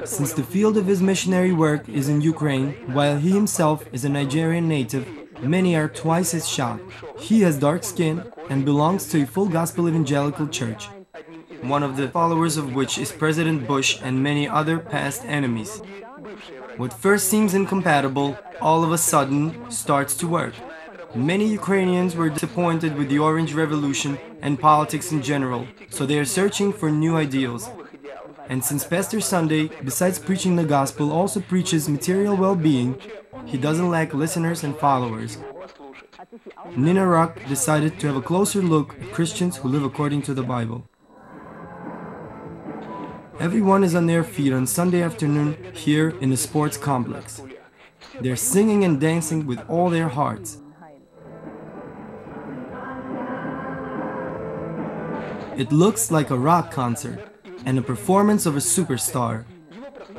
Since the field of his missionary work is in Ukraine, while he himself is a Nigerian native, many are twice as shocked. He has dark skin and belongs to a full gospel evangelical church, one of the followers of which is President Bush and many other past enemies. What first seems incompatible, all of a sudden starts to work. Many Ukrainians were disappointed with the Orange Revolution and politics in general, so they are searching for new ideals. And since Pastor Sunday, besides preaching the gospel, also preaches material well-being, he doesn't lack listeners and followers. Nina Ruck decided to have a closer look at Christians who live according to the Bible. Everyone is on their feet on Sunday afternoon here in the sports complex. They're singing and dancing with all their hearts. It looks like a rock concert and a performance of a superstar.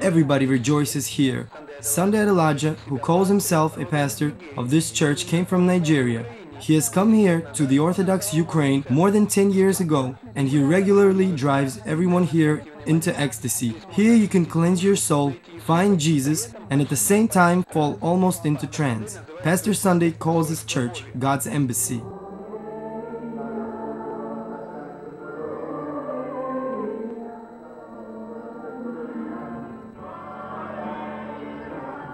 Everybody rejoices here. Sunday Adelaja, who calls himself a pastor of this church, came from Nigeria. He has come here to the Orthodox Ukraine more than 10 years ago, and he regularly drives everyone here into ecstasy. Here you can cleanse your soul, find Jesus, and at the same time fall almost into trance. Pastor Sunday calls his church God's embassy.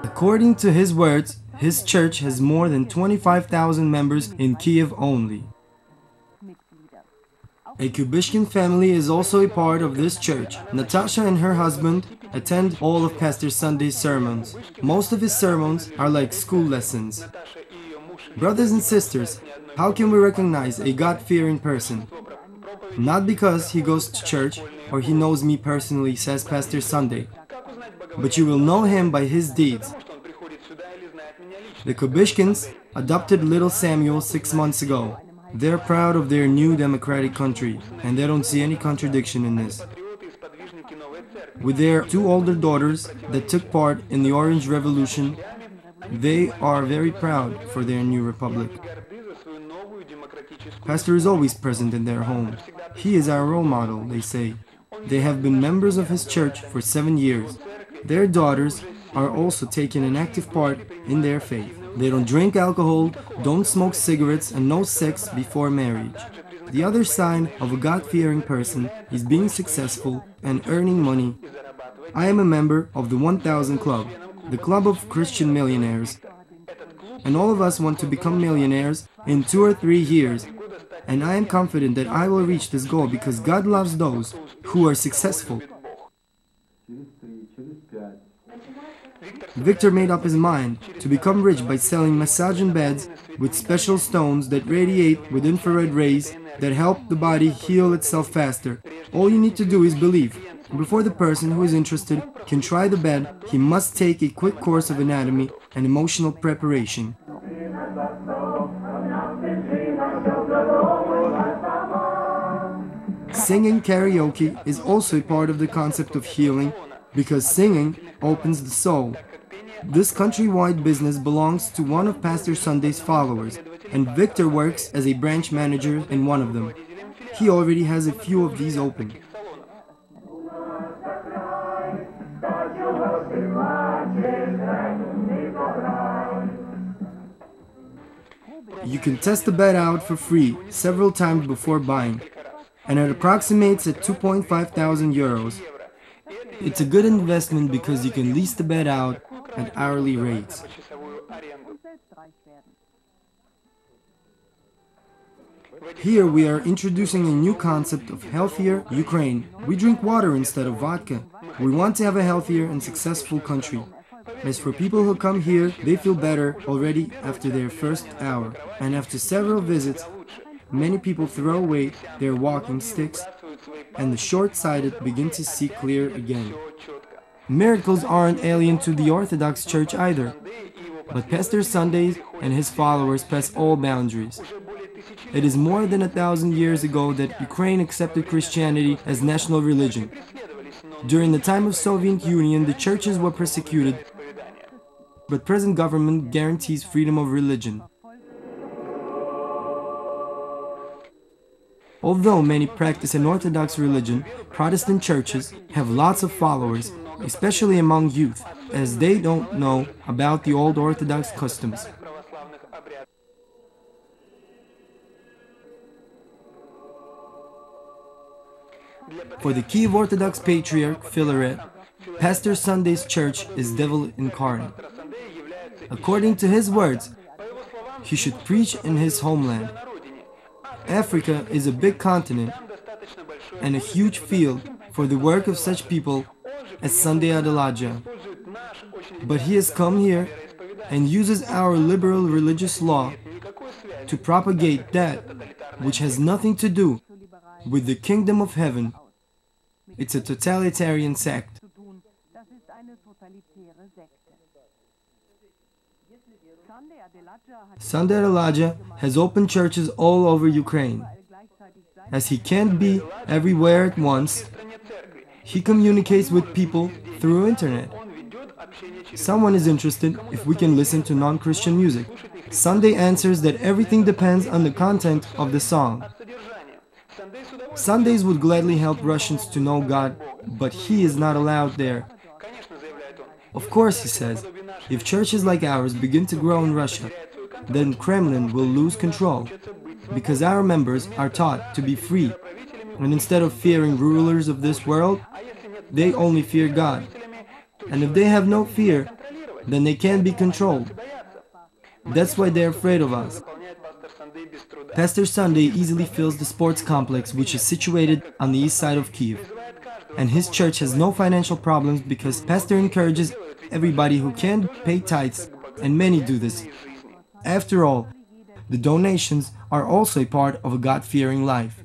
According to his words, his church has more than 25,000 members in Kiev only. A Kubishkin family is also a part of this church. Natasha and her husband attend all of Pastor Sunday's sermons. Most of his sermons are like school lessons. Brothers and sisters, how can we recognize a God-fearing person? Not because he goes to church or he knows me personally, says Pastor Sunday, but you will know him by his deeds. The Kubishkins adopted little Samuel 6 months ago. They're proud of their new democratic country, and they don't see any contradiction in this. With their 2 older daughters that took part in the Orange Revolution, they are very proud for their new republic. Pastor is always present in their home. He is our role model, they say. They have been members of his church for 7 years. Their daughters are also taking an active part in their faith. They don't drink alcohol, don't smoke cigarettes, and no sex before marriage. The other sign of a God-fearing person is being successful and earning money. I am a member of the 1000 Club, the club of Christian millionaires. And all of us want to become millionaires in 2 or 3 years. And I am confident that I will reach this goal because God loves those who are successful. Victor made up his mind to become rich by selling massaging beds with special stones that radiate with infrared rays that help the body heal itself faster. All you need to do is believe. Before the person who is interested can try the bed, he must take a quick course of anatomy and emotional preparation. Singing karaoke is also a part of the concept of healing because singing opens the soul. This countrywide business belongs to one of Pastor Sunday's followers, and Victor works as a branch manager in one of them. He already has a few of these open. You can test the bed out for free several times before buying, and it approximates at 2,500 euros. It's a good investment because you can lease the bed out at hourly rates. Here we are introducing a new concept of healthier Ukraine. We drink water instead of vodka. We want to have a healthier and successful country. As for people who come here, they feel better already after their first hour. And after several visits, many people throw away their walking sticks and the short-sighted begin to see clear again. Miracles aren't alien to the Orthodox Church either, but Pastor Sunday and his followers pass all boundaries. It is more than 1,000 years ago that Ukraine accepted Christianity as national religion. During the time of Soviet Union, the churches were persecuted, but present government guarantees freedom of religion. Although many practice an Orthodox religion, Protestant churches have lots of followers, especially among youth, as they don't know about the old Orthodox customs. For the Kiev Orthodox Patriarch Philaret, Pastor Sunday's church is devil incarnate. According to his words, he should preach in his homeland. Africa is a big continent and a huge field for the work of such people as Sunday Adelaja. But he has come here and uses our liberal religious law to propagate that which has nothing to do with the kingdom of heaven. It's a totalitarian sect. Sunday Adelaja has opened churches all over Ukraine. As he can't be everywhere at once, he communicates with people through internet. Someone is interested if we can listen to non-Christian music. Sunday answers that everything depends on the content of the song. Sundays would gladly help Russians to know God, but he is not allowed there. Of course, he says, if churches like ours begin to grow in Russia, then Kremlin will lose control, because our members are taught to be free, and instead of fearing rulers of this world, they only fear God. And if they have no fear, then they can't be controlled. That's why they're afraid of us. Pastor Sunday easily fills the sports complex, which is situated on the east side of Kiev. And his church has no financial problems because Pastor encourages everybody who can pay tithes, and many do this. After all, the donations are also a part of a God-fearing life.